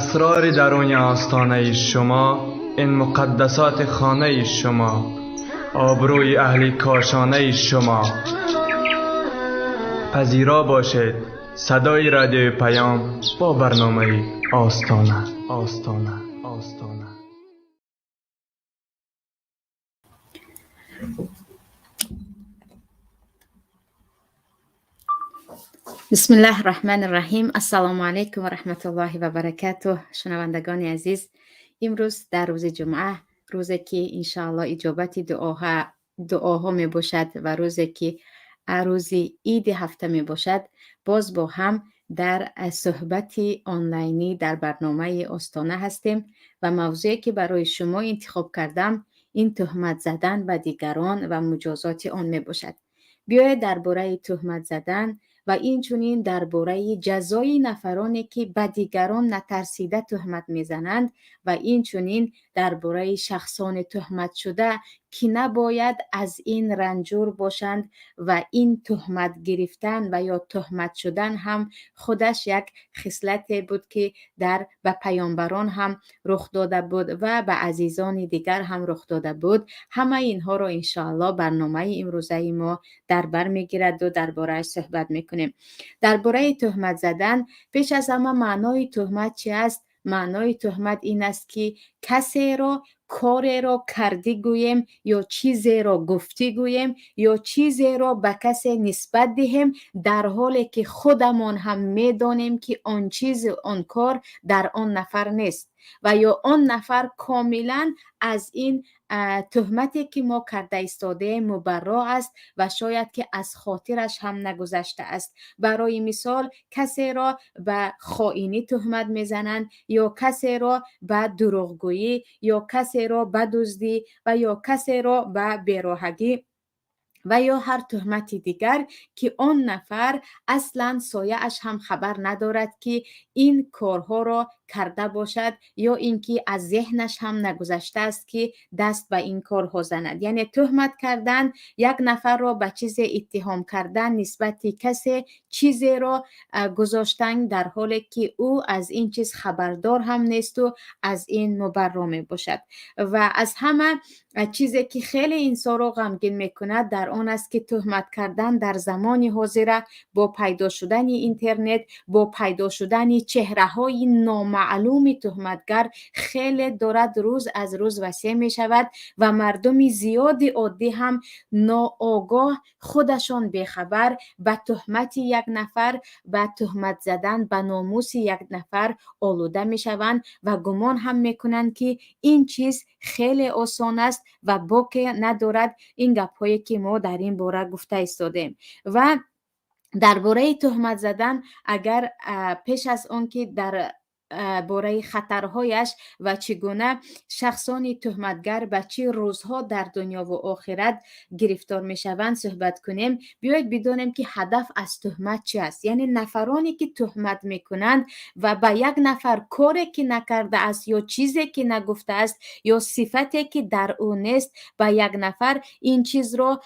اسرار درون آستانه شما، این مقدسات خانه شما، آبروی اهل کاشانه شما. پذیرا باشید صدای رادیو پیام با برنامه آستانه. بسم الله الرحمن الرحیم. السلام علیکم و رحمت الله و برکاته. شنوندگان عزیز، امروز در روز جمعه، روزی که انشاءالله اجابت دعاها می باشد و روزی که روز عید هفته می باشد، باز با هم در صحبت آنلاینی در برنامه آستانه هستیم و موضوعی که برای شما انتخاب کردم این تهمت زدن به دیگران و مجازات آن می باشد. بیایید درباره تهمت زدن و اینچنین درباره جزای نفرانی که به دیگران نترسیده تهمت میزنند و اینچنین درباره شخصان تهمت شده که نباید از این رنجور باشند و این تهمت گرفتن و یا تهمت شدن هم خودش یک خصلت بود که به پیامبران هم رخ داده بود و به عزیزان دیگر هم رخ داده بود. همه اینها رو انشاءالله برنامه امروزه ما در بر میگیرد و درباره صحبت میکنیم. درباره تهمت زدن، پیش از همه معنای تهمت چی است؟ معنای تهمت این است که کسی را، کاری را کرده گوییم یا چیزی را گفته گوییم یا چیزی را به کسی نسبت دهیم در حالی که خودمان هم میدانیم که آن چیز، آن کار در آن نفر نیست و یا آن نفر کاملا از این تهمتی که ما کرده ایستاده مبرا است و شاید که از خاطرش هم نگذشته است. برای مثال کسی را به خائنی تهمت میزنند یا کسی را به دروغگویی یا کسی را به دزدی و یا کسی را به بیراهگی و یا هر تهمت دیگر که آن نفر اصلا سایه اش هم خبر ندارد که این کارها را کرده باشد یا اینکه از ذهنش هم نگذشته است که دست به این کارها زند. یعنی تهمت کردن، یک نفر را به چیز اتهام کردن نسبت کسی چیزی را گذاشتن در حالی که او از این چیز خبردار هم نیست و از این مبرا می باشد. و از همه چیزی که خیلی انسان را غمگین میکند در آن است که تهمت کردن در زمان حاضر با پیدا شدن اینترنت، با پیدا شدن چهره های نامعلوم تهمتگر خیلی دارد روز از روز وسیع می شود و مردم زیادی عادی هم ناآگاه خودشان بیخبر به تهمت یک نفر، به تهمت زدن به ناموس یک نفر آلوده می شوند و گمان هم می کنند که این چیز خیلی آسان است و باکی ندارد. این گپ‌هایی که ما در این باره گفته ایستادیم. و درباره تهمت زدن، اگر پیش از آن که در باره خطرهایش و چگونه شخصان تهمتگر به چه روزها در دنیا و آخرت گرفتار می شوند صحبت کنیم، بیایید بدانیم که هدف از تهمت چی است. یعنی نفرانی که تهمت می کنند و به یک نفر کاری که نکرده است یا چیزی که نگفته است یا صفتی که در او نیست به یک نفر این چیز را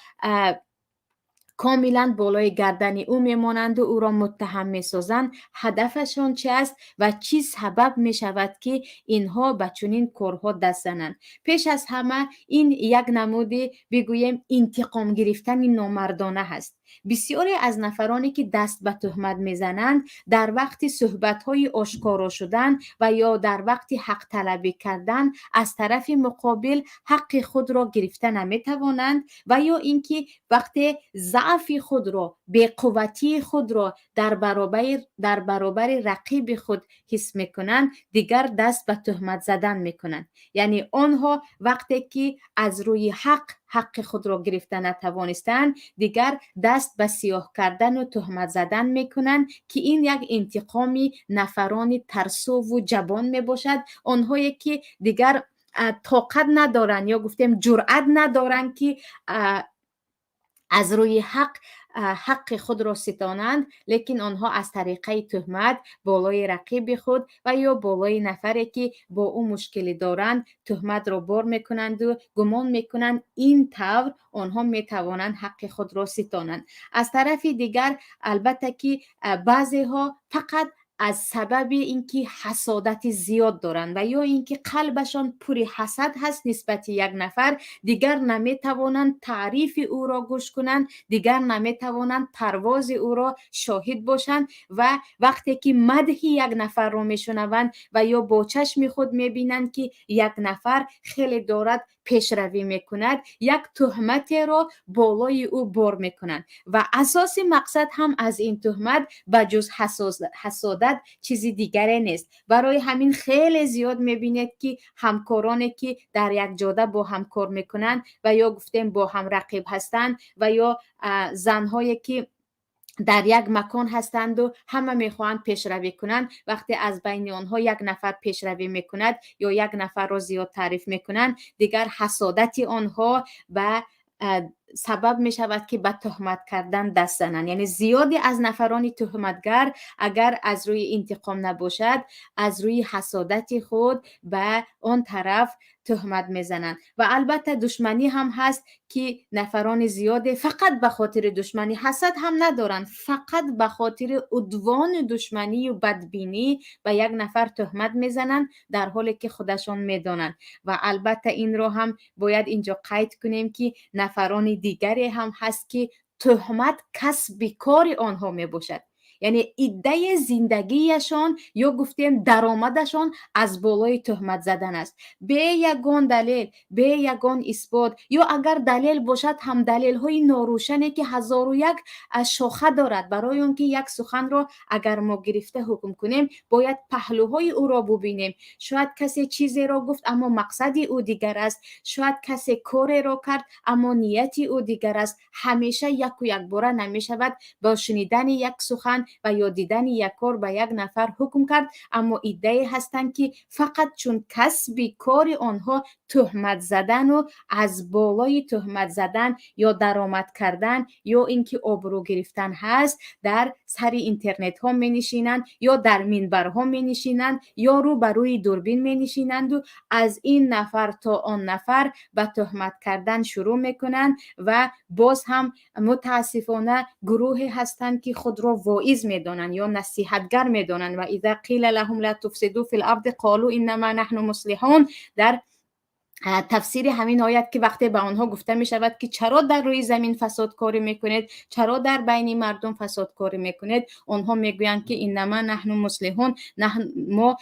کاملا بالای گردن او میمانند و او را متهم میسازند. هدفشان چه است و چی سبب می شود که اینها به چنین کارها دست زنند؟ پیش از همه این یک نمودی بگوییم انتقام گرفتن نامردانه هست. بسیاری از نفرانی که دست به تهمت میزنند در وقت صحبت‌های آشکارا شدن و یا در وقت حق طلبی کردن از طرف مقابل حق خود را گرفته نمیتوانند و یا اینکه وقتی ضعف خود را، بی‌قوتی خود را در برابر رقیب خود حس میکنند دیگر دست به تهمت زدن میکنند. یعنی آنها وقتی که از روی حق خود را گرفته نتوانستند دیگر دست به سیاه کردن و تهمت زدن میکنند که این یک انتقامی نفرانی ترسو و جبان میباشد. آنهایی که دیگر طاقت ندارن یا گفتیم جرأت ندارن که از روی حق خود را ستانند، لیکن آنها از طریقه تهمت بالای رقیب خود و یا بالای نفری که با او مشکلی دارند تهمت را بار میکنند و گمان میکنند این طور آنها میتوانند حق خود را ستانند. از طرف دیگر البته که بعضی ها فقط از سبب اینکه حسادت زیاد دارند و یا اینکه قلبشان پر حسد هست نسبت یک نفر، دیگر نمیتوانند تعریف او را گوش کنند، دیگر نمیتوانند پرواز او را شاهد باشند و وقتی که مدح یک نفر را میشنوند و یا با چشم خود میبینند که یک نفر خیلی دارد پیشروی میکند، یک تهمت را بالای او بار میکنند و اساس مقصد هم از این تهمت بجز حسادت چیزی دیگری نیست. برای همین خیلی زیاد میبینید که همکارانی که در یک جاده با هم کار میکنند و یا گفتیم با هم رقیب هستند و یا زنهایی که در یک مکان هستند و همه میخواهند پیشروی کنند، وقتی از بین آنها یک نفر پیشروی میکند یا یک نفر را زیاد تعریف میکنند، دیگر حسادت آنها و سبب می شود که به تهمت کردن دست زنند. یعنی زیادی از نفران تهمتگر اگر از روی انتقام نباشد، از روی حسادت خود به آن طرف تهمت میزنند. و البته دشمنی هم هست که نفران زیاده فقط به خاطر دشمنی، حسد هم ندارند، فقط به خاطر عدوان دشمنی و بدبینی به یک نفر تهمت میزنند در حالی که خودشان میدانند. و البته این رو هم باید اینجا قید کنیم که نفران دیگری هم هست که تهمت کسب کار آنها می باشد. یعنی ایده زندگیشان یا گفتیم درآمدشان از بالای تهمت زدن است، به یگان دلیل، به یگان اثبات، یا اگر دلیل باشد هم دلیل های ناروشنی که هزار و یک شاخه دارد. برای اون که یک سخن را اگر ما گرفته حکم کنیم باید پهلوهای او را ببینیم. شاید کسی چیزی را گفت اما مقصدی او دیگر است، شاید کسی کاری را کرد اما نیتی او دیگر است. همیشه یک و یک باره نمی شود با شنیدن یک سخن و یا دیدن یک کار به یک نفر حکم کرد، اما ایده هستند که فقط چون کسب کار آنها تهمت زدن و از بالای تهمت زدن یا درآمد کردن یا اینکه آبرو گرفتن هست، در سر اینترنت ها می نشینند یا در منبرها می نشینند یا رو بر روی دوربین می نشینند و از این نفر تا آن نفر به تهمت کردن شروع می کنند. و باز هم متاسفانه گروهی هستند که خود را واعظ میدانند یا نصیحتگر میدانند و اذا قیل لهم لا تفسدوا فی الارض قالوا انما نحن مصلحون. در تفسیر همین آیت که وقتی به آنها گفته می شود که چرا در روی زمین فساد کاری میکنید، چرا در بین مردم فساد کاری میکنید، آنها میگویند که انما نحن مصلحون، ما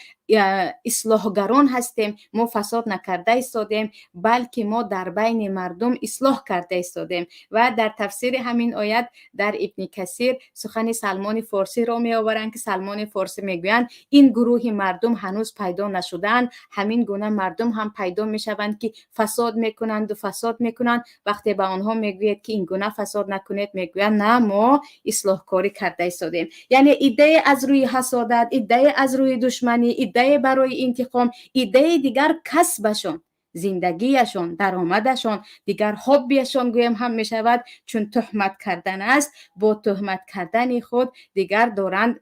اصلاحگران هستیم، ما فساد نکرده ایستادیم بلکه ما در بین مردم اصلاح کرده ایستادیم. و در تفسیر همین آیت در ابن کثیر سخن سلمان فارسی را می آورند که سلمان فارسی میگویند این گروه مردم هنوز پیدا نشدند، همین گونه مردم هم پیدا میشوند که فساد میکنند و فساد میکنند. وقتی به آنها میگوید که این گونه فساد نکنید، میگویند نه ما اصلاح کاری کرده ایستادیم. یعنی ایده از روی حسادت، ایده از روی دشمنی، ایده برای انتقام، ایده دیگر کسبشون، زندگیشون، درآمدشون، دیگر هابیشون گویم هم می شود چون تهمت کردن است. با تهمت کردن خود دیگر دارند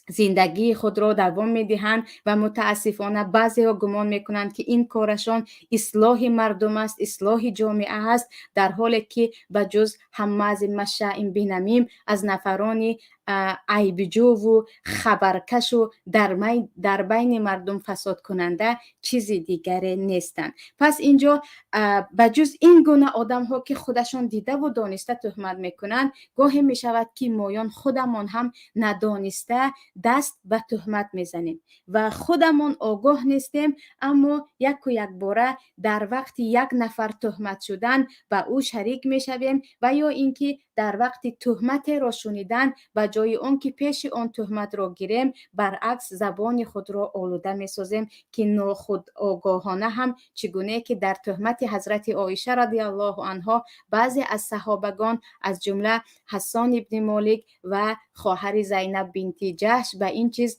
زندگی خود را دوام میدهند و متاسفانه بعضی ها گمان میکنند که این کارشان اصلاح مردم است، اصلاح جامعه است، در حالی که بجز هماز مشاء بنمیم از نفرانی عیبجو و خبرکش و در بین مردم فساد کننده چیزی دیگری نیستند. پس اینجا بجز این گونه آدم ها که خودشان دیده و دانسته تهمت میکنند، گاهی میشود که مایان خودمان هم ندانسته دست به تهمت میزنیم و خودمان آگاه نیستیم، اما یک و یک باره در وقت یک نفر تهمت شدن به او شریک میشویم و یا اینکه در وقت تهمت را شنیدن به جای آن که پیش آن تهمت را گیریم، برعکس زبان خود را آلوده میسازیم که ناخود آگاهانه هم چگونه که در تهمت حضرت عایشه رضی الله عنها بعضی از صحابگان از جمله حسان ابن مالک و خواهر زینب بنت جحش به این چیز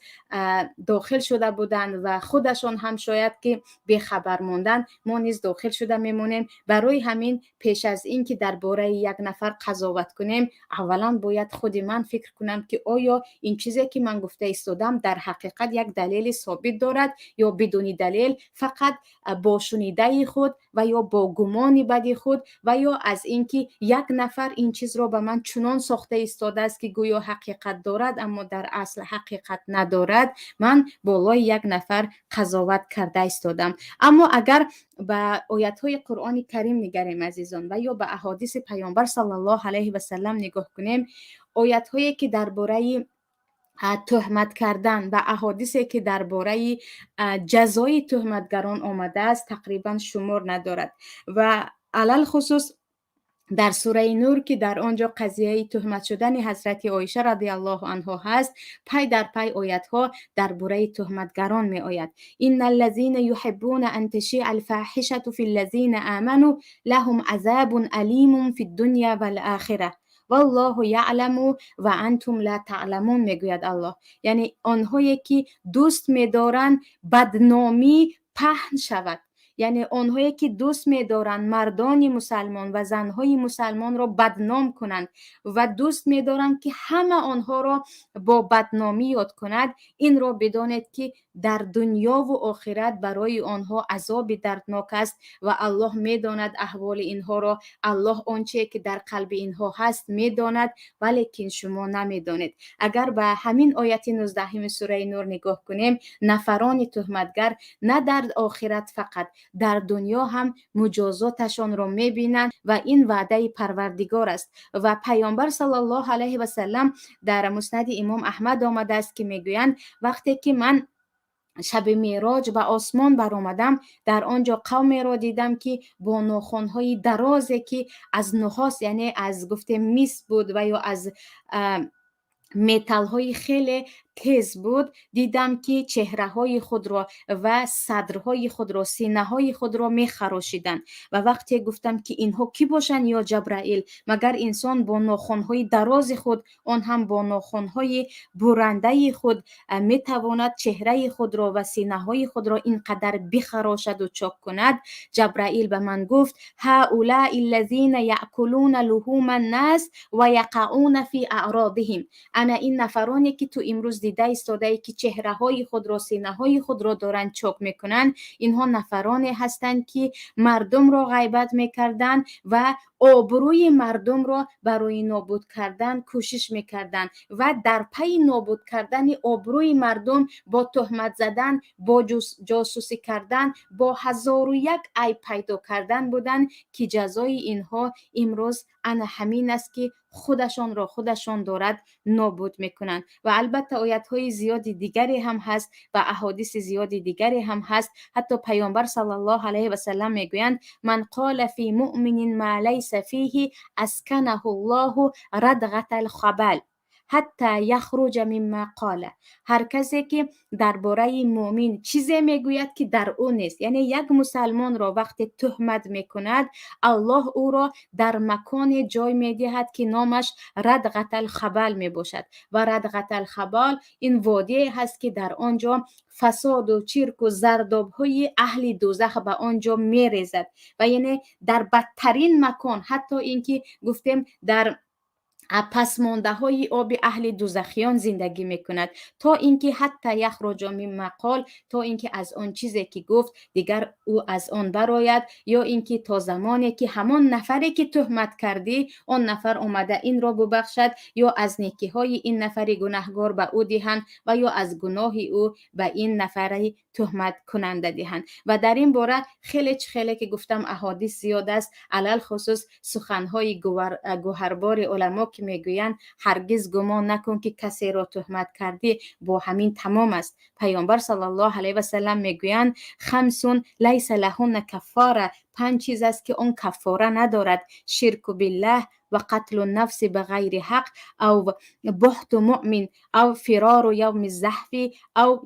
داخل شده بودند و خودشان هم شاید که به خبر ماندن، ما نیز داخل شده میمونیم. برای همین پیش از این که درباره یک نفر قضاوت کنیم، اولا باید خود من فکر کنم که آیا این چیزی که من گفته ایستادم در حقیقت یک دلیل ثابت دارد یا بدون دلیل، فقط با شنیده خود و یا با گمان بدی خود و یا از اینکه یک نفر این چیز را به من چنان ساخته ایستاده است که گویا حقیقت دارد اما در اصل حقیقت ندارد، من بالای یک نفر قضاوت کرده ایستادم. اما اگر به آیت های قرآن کریم نگریم عزیزان و یا به احادیث پیامبر صلی الله علیه و سلم نگاه کنیم، آیت هایی که درباره تهمت کردن و احادیثی که درباره جزای تهمتگران آمده است تقریبا شمار ندارد و علل خصوص در سوره نور که در آنجا قضیه تهمت شدن حضرت عایشه رضی الله عنها هست، پی در پی آیت ها درباره تهمتگران می آید. ان الذين يحبون ان تشيع الفاحشه في الذين آمنوا لهم عذاب علیم في الدنيا والآخره والله یعلم و انتم لا تعلمون. میگوید الله، یعنی آنهایی که دوست می‌دارند بدنامی پهن شود، یعنی آنهایی که دوست می‌دارند مردان مسلمان و زنهای مسلمان را بدنام کنند و دوست می‌دارند که همه آنها را با بدنامی یاد کند، این را بدانید که در دنیا و آخرت برای آنها عذاب دردناک است و الله می‌داند احوال اینها را. الله آنچه که در قلب اینها هست می‌داند، ولیکن شما نمی‌دانید. اگر به همین آیت 19 سوره نور نگاه کنیم، نفران تهمتگر نه در آخرت فقط در دنیا هم مجازاتشان را می‌بینند و این وعده پروردگار است. و پیامبر صلی الله علیه و سلم در مسند امام احمد آمده است که میگویند وقتی که من شب معراج به آسمان برآمدم، در آنجا قومی را دیدم که با ناخن‌های درازی که از نحاس، یعنی از گفته مس بود و یا از متال های خیلی تیز بود، دیدم که چهره های خود را و صدرهای خود را، سینه های خود را می خراشیدن و وقتی گفتم که اینها کی باشن یا جبرائیل، مگر انسان با ناخن های دراز خود، آن هم با ناخن های برنده خود می تواند چهره خود را و سینه های خود را اینقدر بخراشد و چاک کند؟ جبرائیل به من گفت هؤلاء الذین یأکلون لحوم الناس و یقعون فی اعراضهم. انا این نفرانی که تو امروز دیده ایستاده که چهره های خود را، سینه های خود را دارن چاک میکنن، اینها نفرانی هستند که مردم را غیبت میکردن و آبروی مردم را برای نابود کردن کوشش میکردن و در پی نابود کردن آبروی مردم با تهمت زدن، با جاسوسی کردن، با 1001 عیب پیدا کردن بودن که جزای اینها امروز انا همین است که خودشان دارد نابود میکنند. و البته آیت های زیادی دیگری هم هست و احادیث زیادی دیگری هم هست. حتی پیامبر صلی الله علیه و سلم میگویند من قال فی مؤمن ما لیس فیه اسکنه الله ردغه الخبل حتی یخرج مما قال. هر کسی که درباره مؤمن چیزی میگوید که در او نیست، یعنی یک مسلمان را وقتی تهمت میکند، الله او را در مکان جای میدهد که نامش ردغه الخبل میباشد و ردغه الخبل این وادی هست که در آنجا فساد و چرک و زرداب های اهل دوزخ به آنجا میریزد و یعنی در بدترین مکان، حتی اینکه گفتیم در پسمانده های آب اهل دوزخیان زندگی میکند، تا اینکه حتی یخرج مما قال، تا اینکه از آن چیزی که گفت دیگر او از آن براید، یا اینکه تا زمانی که همان نفری که تهمت کردی آن نفر اومده این را ببخشد یا از نیکی های این نفری گناهگار به او دهند و یا از گناه او به این نفری تهمت کننده دهند. و در این باره خیلی که گفتم احادیث زیاد است، علل خصوص سخنهای گوهربار علما که میگویند هرگز گمان نکن که کسی را تهمت کردی با همین تمام است. پیامبر صلی الله علیه و سلم میگویند خمسون لیس لهن کفاره، 5 چیز است که اون کفاره ندارد: شرک بالله و قتل النفس بغیر حق او بهت مؤمن او فرار یوم الزحف او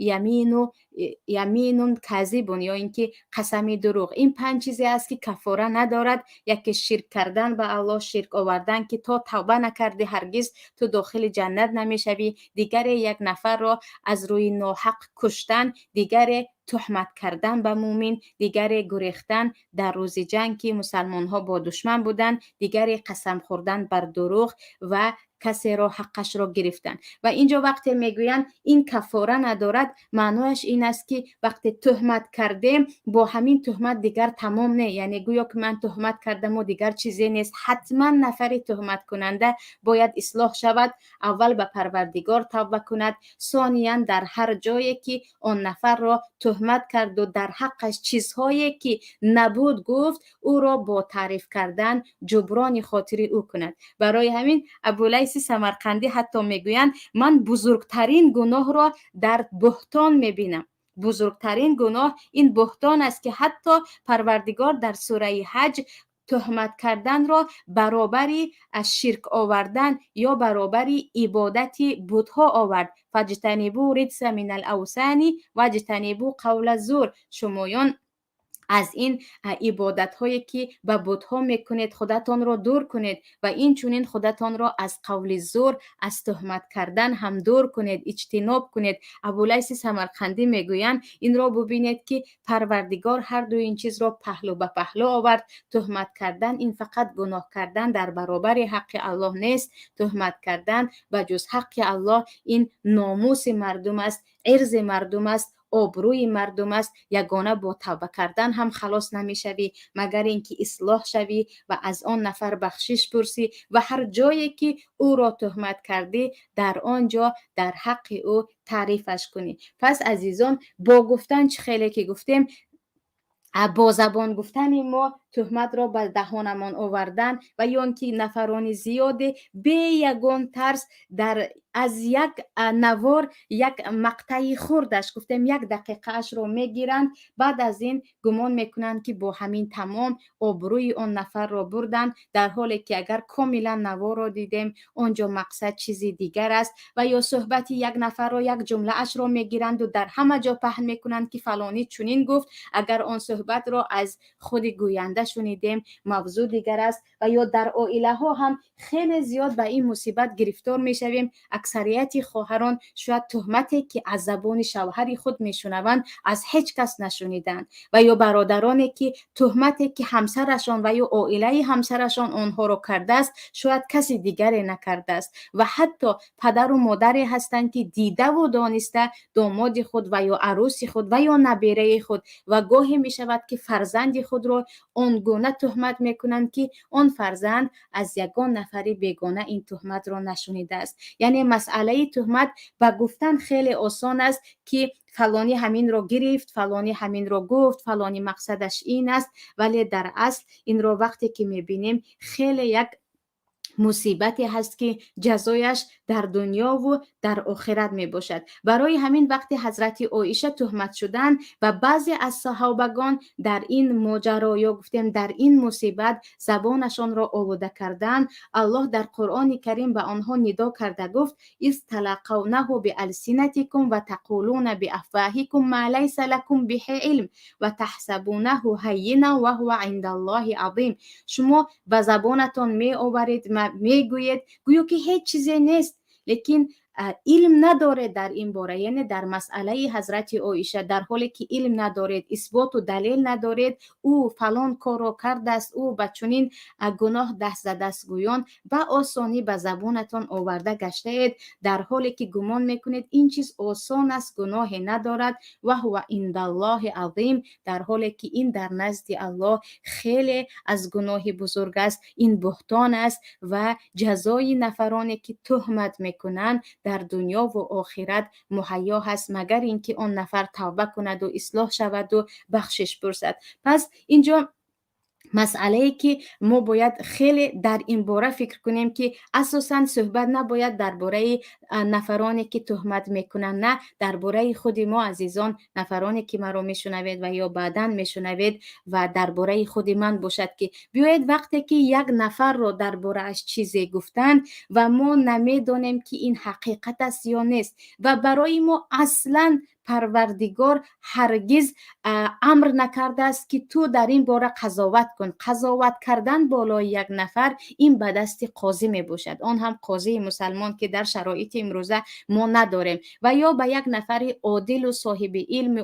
یمین کاذب، یا اینکه قسم دروغ. این 5 چیزی است که کفاره ندارد. یکی شرک کردن به الله، شرک آوردن که تا توبه نکردی هرگز تو داخل جنت نمیشوی. دیگر یک نفر را از روی ناحق کشتن، دیگر تهمت کردن به مومن، دیگر گریختن در روز جنگ که مسلمان ها با دشمن بودن، دیگر قسم خوردن بر دروغ و کسی را حقش را گرفتن. و اینجا وقتی میگویند این کفاره ندارد، معنایش این است که وقتی تهمت کردیم با همین تهمت دیگر تمام نه، یعنی گویا که من تهمت کردم و دیگر چیزی نیست. حتما نفر تهمت کننده باید اصلاح شود، اول به پروردگار توبه کند، ثانیاً در هر جایی که آن نفر را تهمت کرد و در حقش چیزهایی که نبود گفت او را با تعریف کردن جبران خاطر او کند. برای همین ابولیث سمرقندی حتی میگویند من بزرگترین گناه را در بهتان میبینم. بزرگترین گناه این بهتان است که حتی پروردگار در سوره حج تهمت کردن را برابری از شرک آوردن یا برابری عبادت بت‌ها آورد. فاجتنبوا رجس من الاوثان واجتنبوا قول الزور. شمایان از این عبادت هایی که به بت ها میکنید خودتان را دور کنید و این چونین خودتان را از قول زور، از تهمت کردن هم دور کنید، اجتناب کنید. ابولیث سمرقندی میگویند این را ببینید که پروردگار هر دو این چیز را پهلو به پهلو آورد. تهمت کردن این فقط گناه کردن در برابر حق الله نیست. تهمت کردن بجز حق الله این ناموس مردم است، عرض مردم است، آبروی مردم است. یگانه با توبه کردن هم خلاص نمیشوی مگر اینکه اصلاح شوی و از آن نفر بخشش پرسی و هر جایی که او را تهمت کردی در آنجا در حق او تعریفش کنی. پس عزیزان با گفتن چه خیلی که گفتیم، با زبان گفتن ما تهمت را به دهانمان آوردن و یا اینکه نفران زیاده به یگان ترس در از یک نوار یک مقطعی خوردش گفتیم 1 دقیقه اش رو میگیرند، بعد از این گمان میکنند که با همین تمام آبروی اون نفر را بردن، در حالی که اگر کاملا نوار را دیدیم اونجا مقصد چیزی دیگر است. و یا صحبت یک نفر را یک جمله اش را میگیرند و در همه جا پهن میکنند که فلانی چنین گفت، اگر آن صحبت را از خود گوینده شنیدیم موضوع دیگر است. و یا در عائله ها هم خیلی زیاد به این مصیبت گرفتار میشویم. اکثریت خواهران شاید تهمتی که از زبان شوهر خود میشنوند از هیچ کس نشنیدند، و یا برادرانی که تهمتی که همسرشان و یا عائله همسرشان آنها را کرده است شاید کسی دیگری نکرده است. و حتی پدر و مادری هستند که دیده و دانسته داماد خود و یا عروس خود و یا نبیره خود و گاهی می شود که فرزند خود را آنگونه تهمت میکنند که آن فرزند از یگان نفری بیگانه این تهمت را نشنیده است. یعنی مسئله تهمت با گفتن خیلی آسان است که فلانی همین را گرفت، فلانی همین را گفت، فلانی مقصدش این است، ولی در اصل این را وقتی که میبینیم خیلی یک مصیبتی هست که جزایش در دنیا و در آخرت می باشد. برای همین وقتی حضرت عایشه تهمت شدند و بعضی از صحابگان در این ماجرا یا گفتیم در این مصیبت زبانشان را آلوده کردند، الله در قرآن کریم به آنها ندا کرده گفت اذ تلقونه بالسنتکم و تقولون بافواهکم ما لیس لکم به علم و تحسبونه هینا و هو عند الله عظیم. شما به زبانتان می آورید میگوید گویا که هیچ چیزی نیست، لیکن علم نداره در این باره، یعنی در مسئله حضرت عایشه در حالی که علم ندارید، اثبات و دلیل ندارید، او فلان کار را کرده است، او به چنین گناه دست زده است، گویان به آسانی به زبانتان آورده گشته اید در حالی که گمان میکنید این چیز آسان است، گناهی ندارد و هو عند الله عظیم، در حالی که این در نزد الله خیلی از گناه بزرگ است. این بهتان است و جزای نفرانی که تهمت میکنند در دنیا و آخرت مهیا هست مگر اینکه آن نفر توبه کند و اصلاح شود و بخشش پرسد. پس اینجا مسئله که ما باید خیلی در این باره فکر کنیم که اساساً صحبت نباید درباره نفرانی که تهمت میکنن، نه درباره خود ما عزیزان، نفرانی که ما رو میشنوید و یا بعداً میشنوید و درباره خود من باشد که بیاید وقتی که یک نفر رو درباره اش چیزی گفتن و ما نمیدونیم که این حقیقت است یا نیست و برای ما اصلاً پروردگار هرگز امر نکرده است که تو در این باره قضاوت کن. قضاوت کردن بالای یک نفر این به دست قاضی می باشد، آن هم قاضی مسلمان که در شرایط امروزه ما نداریم، و یا به یک نفر عادل و صاحب علم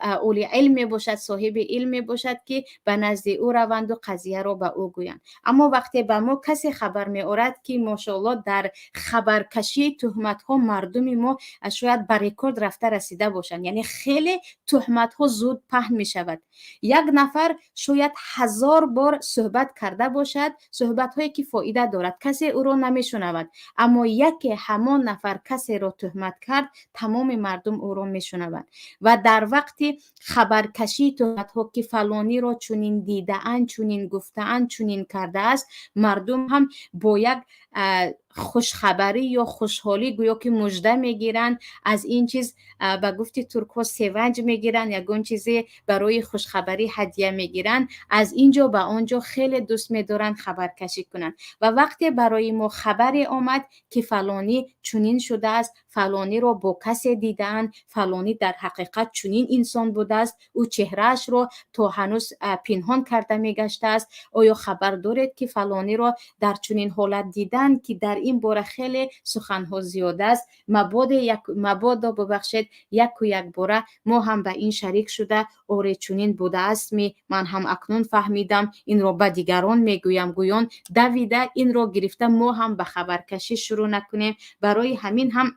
اولی علم باشد، صاحب علم باشد که به نزد او روند و قضیه را به او گویند. اما وقتی به ما کسی خبر می آورد که ماشاءالله در خبرکشی تهمت ها مردم ما شاید به رکورد رفته رسیده باشند، یعنی خیلی تهمت ها زود پهن می شود. یک نفر شاید 1000 بار صحبت کرده باشد، صحبت هایی که فایده دارد، کسی او را نمی شنود، اما یکی همان نفر کسی را تهمت کرد تمام مردم او را می شنوند. و در وقتی خبرکشی تهمت ها که فلانی را چنین دیده اند، چنین گفته اند، چنین کرده است، مردم هم با یک خوشخبری یا خوشحالی گویا که مژده میگیرن، از این چیز به گفت ترک‌ها سیونج میگیرن، یگان چیزی برای خوشخبری هدیه میگیرن، از اینجا به آنجا خیلی دوست میدارن خبرکشی کنن. و وقتی برای ما خبری آمد که فلانی چنین شده است، فلانی را با کسی دیدن، فلانی در حقیقت چنین انسان بوده است، او چهرهش را تا هنوز پنهان کرده میگشته است، آیا خبر دارید که فلانی را در چنین حالت دیدن که در این باره خیلی سخنها زیاده است، مبادا ببخشید یک باره ما هم به این شریک شده آره چنین بوده است، من هم اکنون فهمیدم، این را به دیگران میگویم، گویان دویده این را گرفته، ما هم به خبرکشی شروع نکنیم. برای همین هم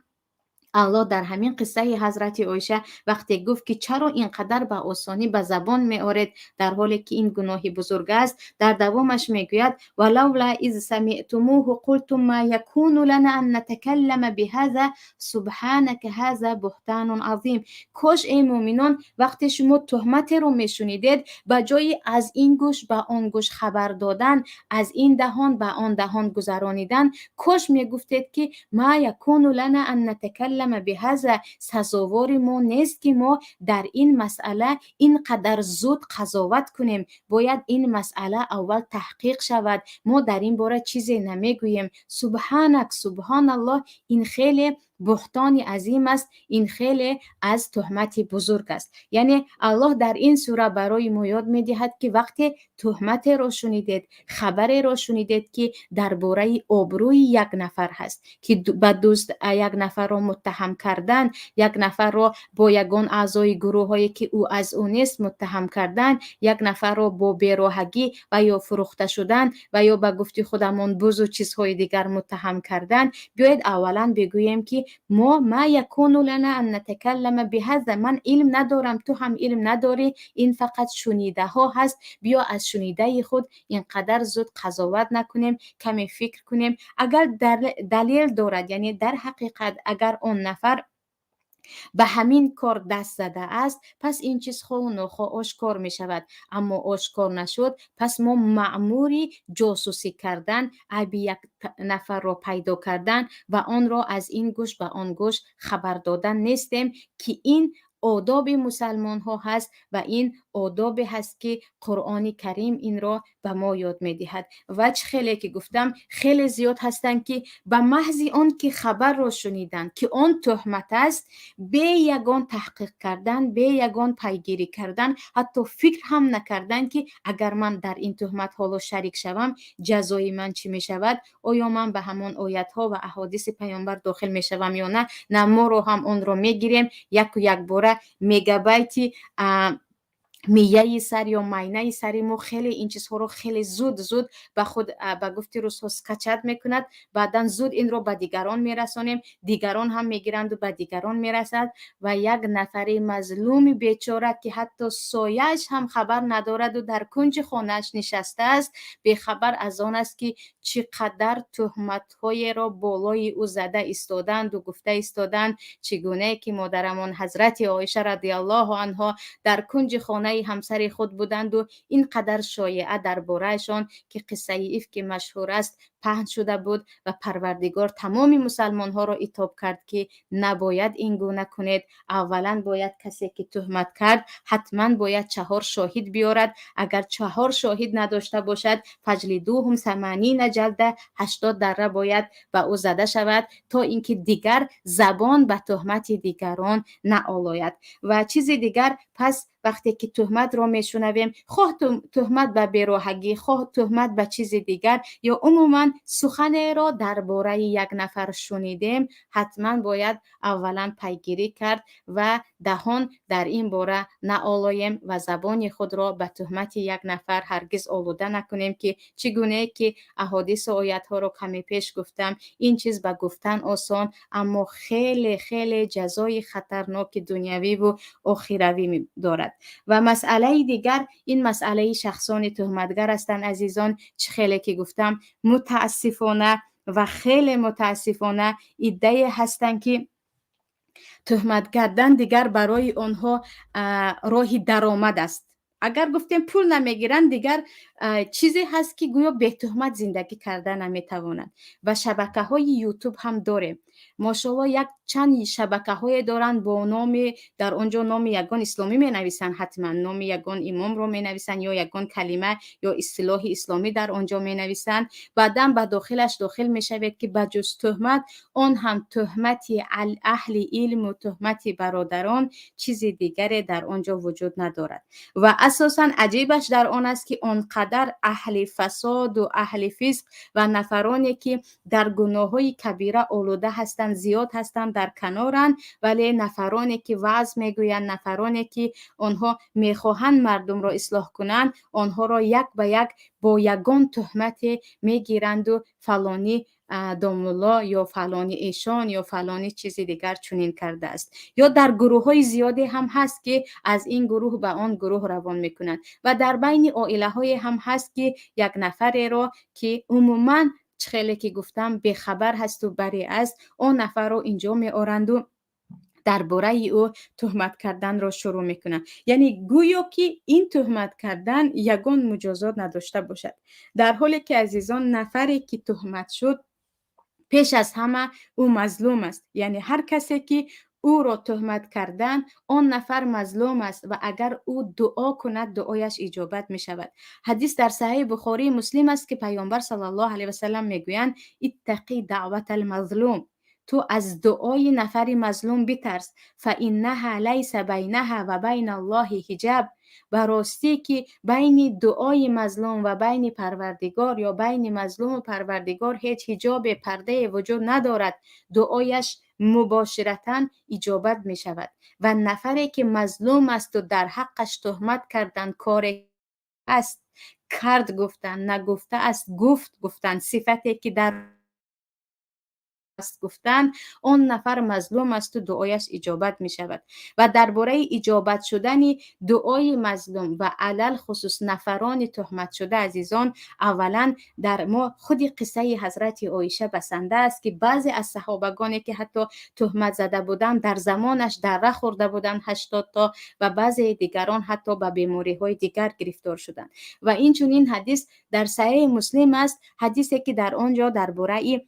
الله در همین قصه حضرت عایشه وقتی گفت که چرا اینقدر به آسانی به زبان می آورید در حالی که این گناهی بزرگ است، در دوامش میگوید ولولا اذ سمعتموه قلتم ما یکون لنا ان نتکلم بهذا سبحانك هذا بهتان عظیم. کاش ای مؤمنان وقتی شما تهمت رو میشنیدید، به جای از این گوش به آن گوش خبر دادن، از این دهان به آن دهان گذرانیدن، کاش میگفتید که ما یکون لنا ان نتکلم به هذا، سزاوار ما نیست که ما در این مسئله اینقدر زود قضاوت کنیم، باید این مسئله اول تحقیق شود، ما در این باره چیزی نمیگوییم. سبحانك، سبحان الله، این خیلی بهتان عظیم است، این خیلی از تهمت بزرگ است. یعنی الله در این سوره برای ما یاد می‌دهد که وقتی تهمت را شنیدید، خبر را شنیدید که درباره آبروی یک نفر هست که به دوست یک نفر را متهم کردن، یک نفر را با یگان اعضای گروه هایی که او از او نیست متهم کردن، یک نفر را با بیراهگی و یا فروخته شدن و یا به گفتی خودمان بز و چیزهای دیگر متهم کردن، بیاید اولا بگوییم که ما یکون لنا ان نتکلم بهذا، من علم ندارم، تو هم علم نداری، این فقط شنیده ها هست، بیا از شنیده خود اینقدر زود قضاوت نکنیم، کمی فکر کنیم. اگر دلیل دارد، یعنی در حقیقت اگر اون نفر به همین کار دست زده است، پس این چیز خواه و نخواه آشکار می شود، اما آشکار نشد، پس ما مأموری جاسوسی کردن، عیب یک نفر را پیدا کردن و آن را از این گوش به آن گوش خبر دادن نیستیم که این آداب مسلمان ها هست و این آداب هست که قرآن کریم این را به ما یاد می دهد. و خیلی که گفتم خیلی زیاد هستند که به محض آن که خبر را شنیدن که آن تهمت است، به یگان تحقیق کردن، به یگان پیگیری کردن، حتی فکر هم نکردن که اگر من در این تهمت حالا شریک شوم جزای من چی می شود، آیا من به همان آیت ها و احادیث پیامبر داخل می شوم یا نه ما رو هم آن را می گیریم، یک باره میگابایتی میه سر یا ماینه سری ما خیلی این چیزها رو خیلی زود به خود به گفتی روزها سکچت میکند، بعدا زود این رو به دیگران میرسانیم، دیگران هم میگیرند و به دیگران میرسد و یک نفری مظلوم بیچاره که حتی سایش هم خبر ندارد و در کنج خانهش نشسته است، بیخبر از آن است که چقدر تهمت‌های را بالای او زده ایستادند و گفته ایستادند، چگونه که مادرمان حضرت عایشه رضی الله عنها در کنج خانه همسر خود بودند و اینقدر شایعه درباره‌شان که قصه افک مشهور است پهن شده بود و پروردگار تمام مسلمان ها را عتاب کرد که نباید این گونه کنید. اولا باید کسی که تهمت کرد حتما باید 4 شاهد بیارد. اگر 4 شاهد نداشته باشد فجلدوهم 80 جلده، 80 دره باید به او زده شود تا اینکه دیگر زبان به تهمت دیگران نآلاید. و چیز دیگر، پس وقتی که تهمت را میشنویم، خواه تهمت به بیراهگی، خواه تهمت به چیز دیگر، یا عموما سخن را درباره یک نفر شنیدیم، حتما باید اولا پیگیری کرد و دهان در این باره نآلایم و زبان خود را به تهمت یک نفر هرگز آلوده نکنیم که چگونه که احادیث و آیات ها را کمی پیش گفتم، این چیز به گفتن آسان اما خیلی خیلی جزای خطرناک دنیوی و آخروی دارد. و مسئله دیگر، این مسئله شخصان تهمتگر هستند عزیزان. چه خیلی که گفتم متاسفانه و خیلی متاسفانه ایده هستند که تهمت کردن دیگر برای آنها راه درآمد است. اگر گفتیم پول نمیگیرن، دیگر چیزی هست که گویا به تهمت زندگی کرده نمیتوانند. و شبکه های یوتیوب هم داریم، ماشاءالله یک چند شبکه های دارن با نام، در آنجا نام یگان اسلامی می نویسن، حتما نام یگان امام رو می نویسن یا یگان کلمه یا اصطلاح اسلامی در آنجا می نویسن. بعدم به داخلش داخل می شود که بجز تهمت، آن هم تهمتی اهل علم و تهمتی برادران، چیز دیگری در آنجا وجود ندارد. و اساسا عجیبش در آن است که آنقدر اهل فساد و اهل فسق و نفرانی که در گناه‌های کبیره آلوده هستند زیاد هستند در کنارند، ولی نفرانی که وعظ میگویند، نفرانی که آنها میخواهند مردم را اصلاح کنند، آنها را یک به یک با یگان تهمت میگیرند و فلانی دامولا یا فلانی ایشان یا فلانی چیزی دیگر چنین کرده است. یا در گروه های زیادی هم هست که از این گروه به آن گروه روان میکنند. و در بین عائله های هم هست که یک نفری را که عموما خیلی که گفتم بخبر هست و بری است، اون نفر رو اینجا می آورند و درباره او تهمت کردن را شروع میکنن. یعنی گویا که این تهمت کردن یگان مجازات نداشته باشد، در حالی که عزیزان نفری که تهمت شد پیش از همه او مظلوم است. یعنی هر کسی که او را تهمت کردن، آن نفر مظلوم است و اگر او دعا کند دعایش اجابت می شود. حدیث در صحیح بخاری مسلم است که پیامبر صلی الله علیه و سلم میگویند اتقی دعوت المظلوم، تو از دعای نفر مظلوم بترس، فانها لیس بینها و بین الله حجاب، براستی که بین دعای مظلوم و بین پروردگار یا بین مظلوم و پروردگار هیچ حجاب پرده وجود ندارد، دعایش مباشرتاً اجابت می شود. و نفری که مظلوم است و در حقش تهمت کردن کاری است، کرد گفتن، نگفته است گفت گفتن، صفتی که در است گفتن، اون نفر مظلوم است و دعایش اجابت می شود. و درباره اجابت شدن دعای مظلوم و علل خصوص نفران تهمت شده عزیزان، اولا در ما خود قصه حضرت عایشه بسنده است که بعضی از صحابگانی که حتی تهمت زده بودند در زمانش دره خورده بودند 80 تا و بعضی دیگران حتی به بیماری های دیگر گرفتار شدند. و این چنین حدیث در صحیح مسلم است، حدیثی که در آنجا درباره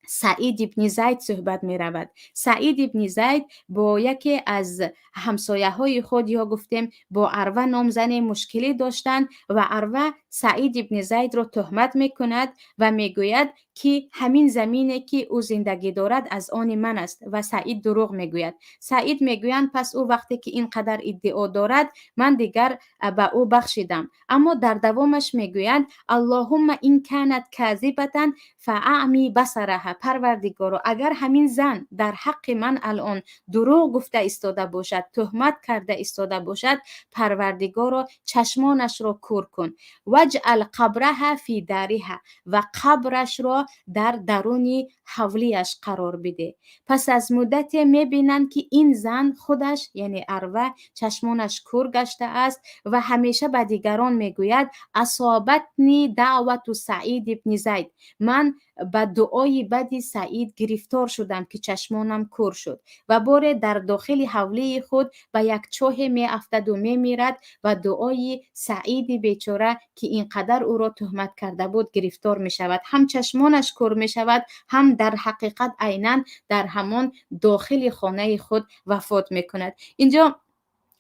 سعید ابن زید صحبت می رود. سعید ابن زید با یکی از همسایه های خود یا گفتیم با عروه نام زن مشکلی داشتند و عروه سعید ابن زید را تهمت می کند و می گوید که همین زمینی که او زندگی دارد از آن من است و سعید دروغ می گوید. سعید می گویند پس او وقتی که اینقدر ادعا دارد من دیگر به او بخشیدم، اما در دوامش می گویند اللهم این کانت کاذبة فاعمی بصرها، پروردگارا اگر همین زن در حق من الان دروغ گفته ایستاده باشد، تهمت کرده ایستاده باشد، پروردگارا چشمانش را کور کن، واجعل قبرها فی دارها، و قبرش را در درون حولیش قرار بده. پس از مدت میبینند که این زن خودش یعنی عروه چشمانش کور گشته است و همیشه به دیگران میگوید اصابتنی دعوت سعید ابن زید، من به دعای بدی سعید گرفتار شدم که چشمانم کور شد. و بار در داخل حوله خود به یک چاه می افتد و می میرد و دعای سعید بیچاره که که اینقدر او را تهمت کرده بود گرفتار می شود، هم چشمانش کور می شود، هم در حقیقت عیناً در همان داخل خانه خود وفات می کند. اینجا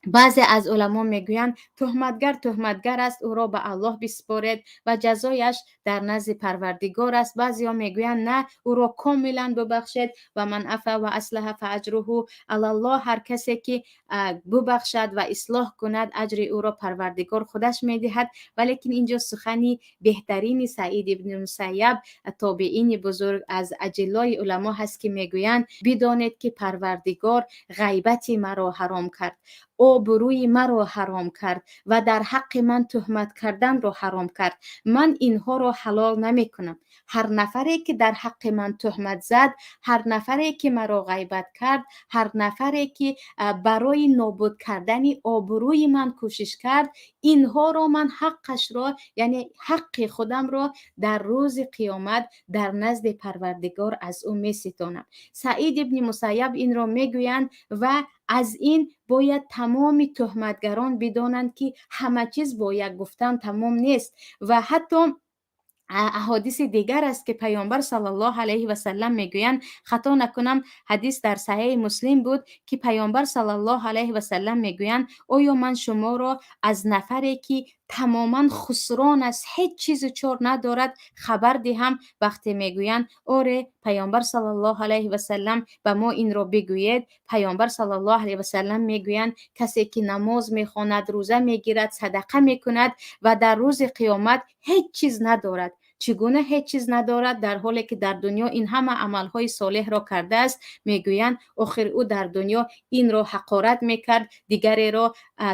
بعضی از علما میگویند تهمتگر است، او را به الله بسپارید و جزایش در نزد پروردگار است. بعضی ها میگویند نه، او را کاملا ببخشید و من عفا و اصلح فاجره علی الله، هر کسی که ببخشد و اصلاح کند اجر او را پروردگار خودش میدهد. ولیکن اینجا سخنی بهترین سعید ابن مسیب تابعین بزرگ از اجلای علما هست که میگویند بدانید که پروردگار غیبت مرا حرام کرد، آبروی مرا حرام کرد و در حق من تهمت کردن را حرام کرد. من اینها را حلال نمی کنم. هر نفری که در حق من تهمت زد، هر نفری که مرا غیبت کرد، هر نفری که برای نابود کردن آبروی من کوشش کرد، اینها را من حقش را، یعنی حق خودم را در روز قیامت در نزد پروردگار از او می ستانم. سعید ابن مسیب این را می گویند و از این باید تمام تهمتگران بدانند که همه چیز با یک گفتن تمام نیست. و حتی احادیث دیگر است که پیامبر صلی الله علیه و سلم میگویند، خطا نکنم حدیث در صحیح مسلم بود که پیامبر صلی الله علیه و سلم میگویند آیا من شما را از نفری که تماما خسران است، هیچ چیز چار ندارد خبر دهم؟ وقتی میگویند آره پیامبر صلی الله علیه و سلم به ما این را بگوید، پیامبر صلی الله علیه و سلم میگویند کسی که نماز میخواند، روزه میگیرد، صدقه میکند و در روز قیامت هیچ چیز ندارد. چگونه هیچ چیز ندارد در حالی که در دنیا این همه عملهای صالح را کرده است؟ میگویند آخر او در دنیا این را حقارت میکرد، دیگری را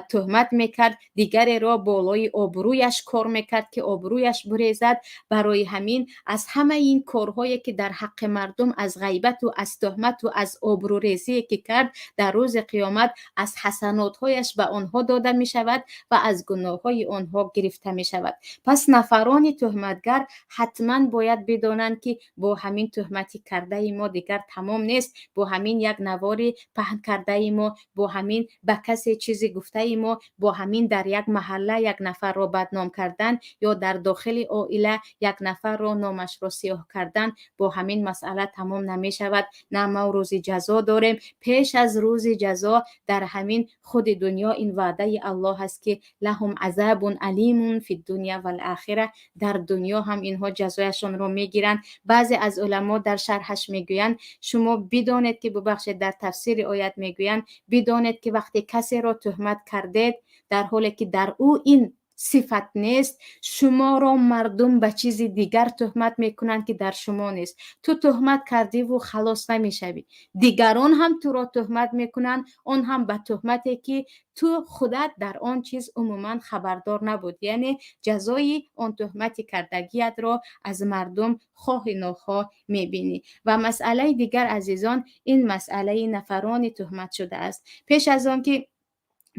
تهمت میکرد، دیگری را بالای آبرویش کار میکرد که آبرویش بریزد. برای همین از همه این کارهایی که در حق مردم از غیبت و از تهمت و از آبروریزی که کرد، در روز قیامت از حسناتهایش به آنها داده می شود و از گناههای آنها گرفته می شود. پس نفران تهمتگر حتما باید بدانند که با همین تهمتی کرده ما دیگر تمام نیست، با همین یک نواری پهن کرده ما، با همین به کسی چیزی گفته ما، با همین در یک محله یک نفر را بدنام کردن یا در داخل عائله یک نفر را نامش را سیاه کردن، با همین مسئله تمام نمی شود. نه ما روز جزا داریم. پیش از روز جزا در همین خود دنیا این وعده الله هست که لهم عذاب علیم فی الدنیا و الاخره، در دنیا هم اینها جزایشان رو میگیرند. بعضی از علما در شرحش میگویند شما بدانید که، ببخشید در تفسیر آیت میگویند بدانید که وقتی کسی را تهمت کردید در حالی که در او این صفت نیست، شما را مردم به چیز دیگر تهمت میکنند که در شما نیست. تو تهمت کردی و خلاص نمیشوی، دیگران هم تو را تهمت میکنند، اون هم به تهمتی که تو خودت در آن چیز عموما خبردار نبود، یعنی جزای آن تهمتی کردگیت را از مردم خواه ناخواه میبینی. و مسئله دیگر عزیزان، این مسئله نفران تهمت شده است. پیش از آن که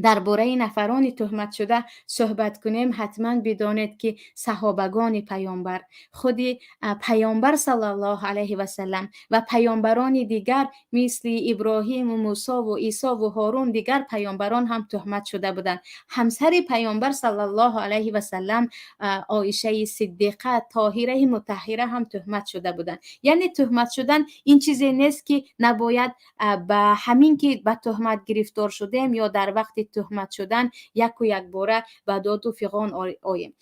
درباره نفران تهمت شده صحبت کنیم، حتما بدانید که صحابگان پیامبر، خود پیامبر صلی الله علیه و سلم و پیامبران دیگر مثل ابراهیم و موسی و عیسی و هارون، دیگر پیامبران هم تهمت شده بودند. همسر پیامبر صلی الله علیه و سلم عایشه صدیقه طاهره مطهره هم تهمت شده بودند. یعنی تهمت شدن این چیزی نیست که نباید به همین که به تهمت گرفتار شدیم یا در وقت تهمت شدن یک و یک باره به داد و فغان آییم.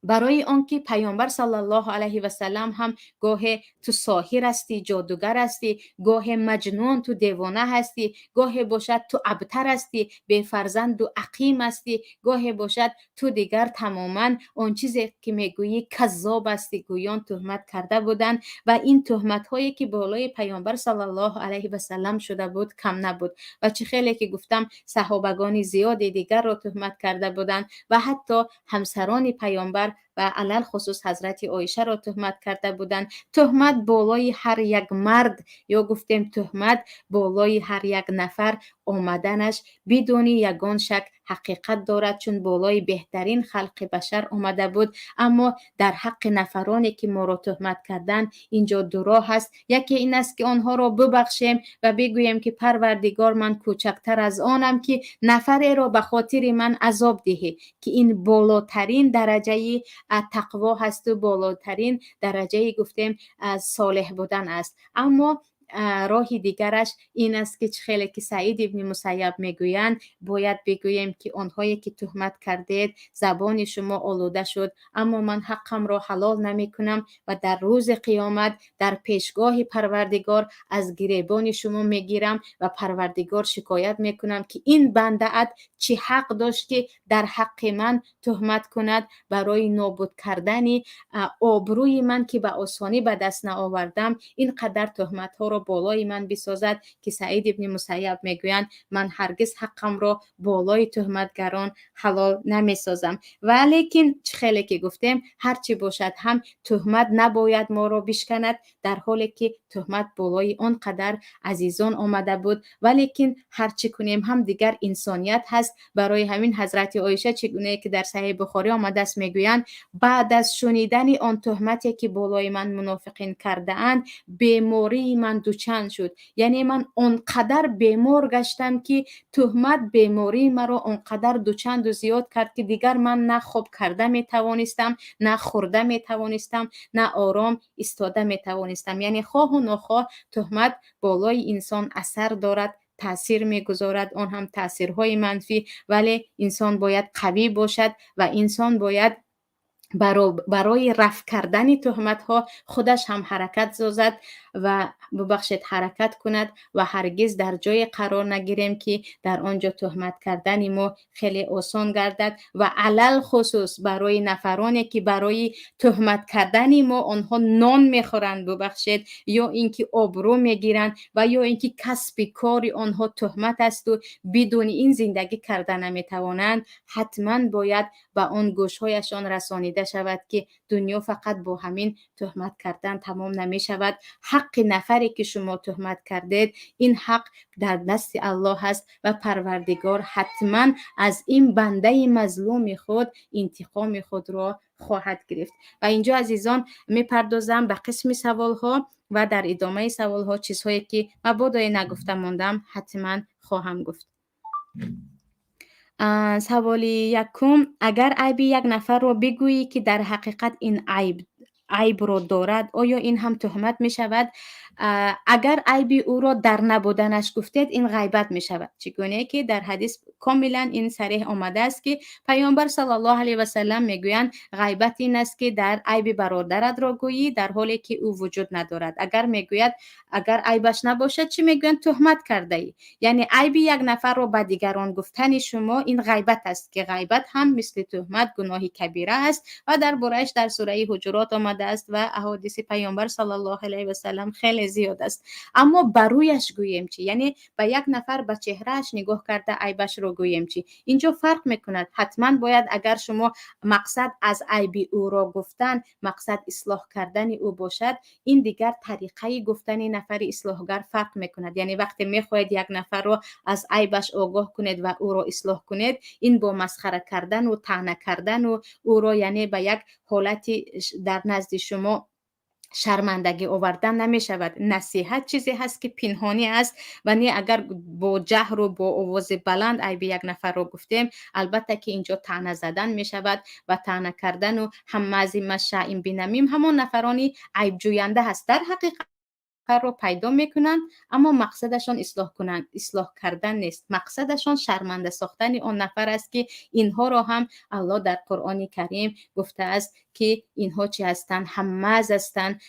برای آنکه پیامبر صلی الله علیه و سلم هم گاهی تو ساحر هستی، جادوگر هستی، گاهی مجنون تو دیوانه هستی، گاهی باشد تو ابتر هستی، بی فرزند و عقیم هستی، گاهی باشد تو دیگر تماما اون چیزی که میگویی کذاب هستی، گویان تهمت کرده بودند. و این تهمت هایی که بالای پیامبر صلی الله علیه و سلم شده بود کم نبود و چه خیلی که گفتم صحابگان زیادی دیگر را تهمت کرده بودند و حتی همسران پیامبر و علل خصوص حضرت عایشه را تهمت کرده بودند. تهمت بالای هر یک مرد یا گفتیم تهمت بالای هر یک نفر آمدنش بدون یگان شک حقیقت دارد، چون بالای بهترین خلق بشر آمده بود. اما در حق نفرانی که ما را تهمت کردند اینجا دو راه هست. یکی این است که آنها را ببخشیم و بگوییم که پروردگار من کوچکتر از آنم که نفری را به خاطر من عذاب دهی، که این بالاترین درجه تقوا هست و بالاترین درجه گفتیم صالح بودن است. اما راه دیگرش این است که خیلی که سعید ابن مسیب میگویند باید بگوییم که آنهایی که تهمت کردید زبان شما آلوده شد، اما من حقم را حلال نمی کنم و در روز قیامت در پیشگاه پروردگار از گریبان شما میگیرم و پروردگار شکایت میکنم که این بنده ات چه حق داشت که در حق من تهمت کند، برای نابود کردن آبروی من که به آسانی به دست نآوردم اینقدر تهمت ها را بالای من بسازد که سعید ابن مسیب میگویند من هرگز حقم را بالای تهمتگران حلال نمی سازم. ولیکن خیلی که گفتیم هرچی باشد هم تهمت نباید ما را بشکند، در حالی که تهمت بالای آنقدر عزیزان آمده بود. ولیکن هرچی کنیم هم دیگر انسانیت هست. برای همین حضرت عایشه چگونه که در صحیح بخاری آمده است میگویند بعد از شنیدن آن تهمتی که بالای من منافقین کرده اند بیماری من دوچند شد. یعنی من آنقدر بیمار گشتم که تهمت بیماری مرا آنقدر دوچند و زیاد کرد که دیگر من نه خوب کرده می توانستم، نه خورده می توانستم، نه آرام ایستاده می توانستم. یعنی خواه و ناخواه تهمت بالای انسان اثر دارد، تاثیر میگذارد، آن هم تاثیرهای منفی. ولی انسان باید قوی باشد و انسان باید برای رفع کردن تهمت ها خودش هم حرکت سازد و ببخشید حرکت کند و هرگز در جای قرار نگیریم که در آنجا تهمت کردن ما خیلی آسان گردد و علل خصوص برای نفرانی که برای تهمت کردن ما آنها نان میخورند ببخشید، یا اینکه آبرو میگیرند و یا اینکه کسب کار آنها تهمت است و بدون این زندگی کردن نمیتوانند، حتما باید به آن گوشهایشان رسانیده شود که دنیا فقط با همین تهمت کردن تمام نمی شود. حق نفری که شما تهمت کردید این حق در دست الله هست و پروردگار حتما از این بنده مظلوم خود انتقام خود را خواهد گرفت. و اینجا عزیزان میپردازم به قسم سوال ها و در ادامه سوال ها چیزهایی که مبادای نگفته ماندم حتما خواهم گفت. سوال یکم، اگر عیب یک نفر رو بگویی که در حقیقت این عیب رو دارد آیا این هم تهمت می شود؟ اگر عیب او را در نبودنش گفتید این غیبت می شود، چگونه که در حدیث کاملا این صریح آمده است که پیامبر صلی الله علیه و سلم میگویند غیبت این است که در عیب برادرت را گویی در حالی که او وجود ندارد. اگر میگوید اگر عیبش نباشد چی میگویند؟ تهمت کرده ای. یعنی عیب یک نفر را به دیگران گفتن شما این غیبت است که غیبت هم مثل تهمت گناهی کبیره است و در بارش در سوره حجرات آمده است و احادیث پیامبر صلی الله علیه و سلم خیلی زیاد است. اما برویش گوییم چی؟ یعنی به یک نفر به چهرهش نگاه کرده عیبش رو گوییم چی؟ اینجا فرق میکند. حتما باید اگر شما مقصد از عیب او را گفتن مقصد اصلاح کردن او باشد، این دیگر طریقه گفتن نفر اصلاحگر فرق میکند. یعنی وقتی میخواهید یک نفر رو از عیبش آگاه کنید و او را اصلاح کنید، این با مسخره کردن و طعنه کردن و او را یعنی به یک حالتی در نزد شما شرمندگی آوردن نمی شود. نصیحت چیزی هست که پنهانی است و نه اگر با جهر و با آواز بلند عیب یک نفر رو گفتیم، البته که اینجا طعنه زدن می شود و طعنه کردن و همازی مشایم بینمیم همون نفرانی عیب جوینده هست در حقیقت رو پیدا میکنند، اما مقصدشان اصلاح کردن نیست. مقصدشان شرمنده ساختن آن نفر است که اینها را هم الله در قرآن کریم گفته است که اینها چی هستند؟ هممز هستند،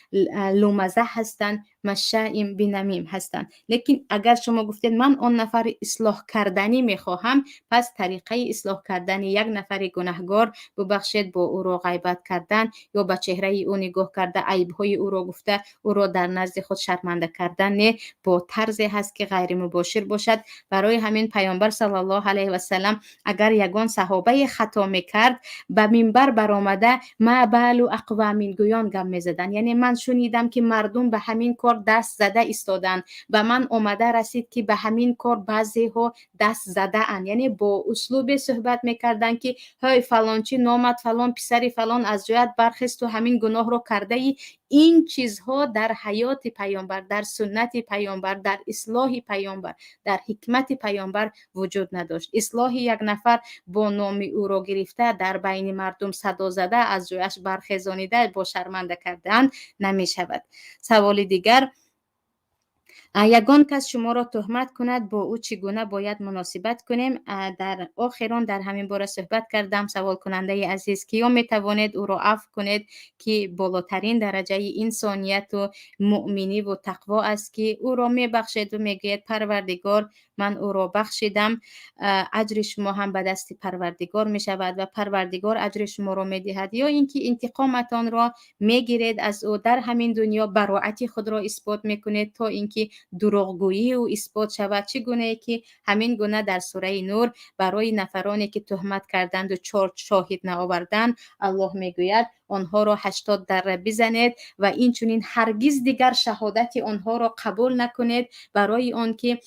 لومزه هستند مشاء بنمیم هستند. لیکن اگر شما گفتید من آن نفر اصلاح کردنی میخواهم، پس طریقه اصلاح کردن یک نفر گناهگار ببخشید با او را غیبت کردن یا به چهره او نگاه کرده عیب‌های او را گفته او را در نزد خود شرمنده کردن نه، با طرزی هست که غیر مباشر باشد. برای همین پیامبر صلی الله علیه و سلم اگر یگان صحابه خطا میکرد به منبر برآمده ما بال اقوام گویان گم میزدن، یعنی من شنیدم که مردم به همین کار دست زده ایستادن، به من آمده رسید که به همین کار بعضی ها دست زده اند. یعنی با اسلوب صحبت میکردن که های فلانچی نامد فلان پسری فلان از جایت برخیست و همین گناه رو کرده ای. این چیزها در حیات پیامبر، در سنت پیامبر، در اصلاح پیامبر، در حکمت پیامبر وجود نداشت. اصلاح یک نفر با نام او را گرفته در بین مردم صدا زده از جایش برخیزانیده با شرمنده کردن نمی شود. سوال دیگر، یگان کس شما را تهمت کند با او چگونه باید مناسبت کنیم؟ در آخران در همین باره صحبت کردم. سوال کننده عزیز که یا می توانید او را عفو کنید که بالاترین درجه انسانیت و مؤمنی و تقوا است که او را می بخشید و می گوید پروردگار من او را بخشیدم، اجر شما هم به دست پروردگار می شود و پروردگار اجر شما را می دهد. یا اینکه انتقامتان را می گیرید از او، در همین دنیا براءت خود را اثبات می کنید تا اینکه دروغگویی او اثبات شود. چگونه که همین گونه در سوره نور برای نفرانی که تهمت کردند و 4 شاهد نآوردند الله میگوید آنها را 80 دره بزنید و این چنین هرگز دیگر شهادت آنها را قبول نکنید برای آنکه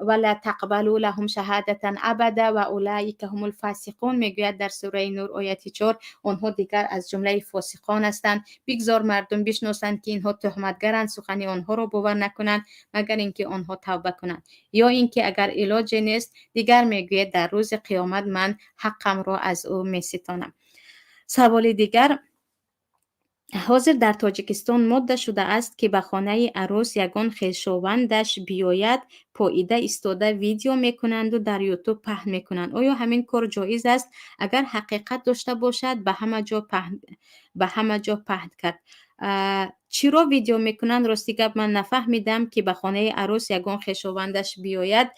ولا تقبلوا لهم شهادتا ابدا و اولئک هم الفاسقون. میگوید در سوره نور آیه 4 آنها دیگر از جمله فاسقان هستند. بگذار مردم بشناسند که اینها تهمتگرند، سخن آنها را باور نکنند مگر اینکه آنها توبه کنند. یا اینکه اگر علاج نیست دیگر میگوید در روز قیامت من حقم را از او میستانم. سوال دیگر، حاضر در تاجیکستان ماده شده است که به خانه عروس یگان خویشاوندش بیاید پاییده ایستاده ویدیو میکنند و در یوتیوب پخش میکنند. آیا همین کار جایز است؟ اگر حقیقت داشته باشد به همه جا پخش کرد. چرا ویدیو میکنند؟ راستی گپ من نفهمیدم که به خانه عروس یگان خویشاوندش بیاید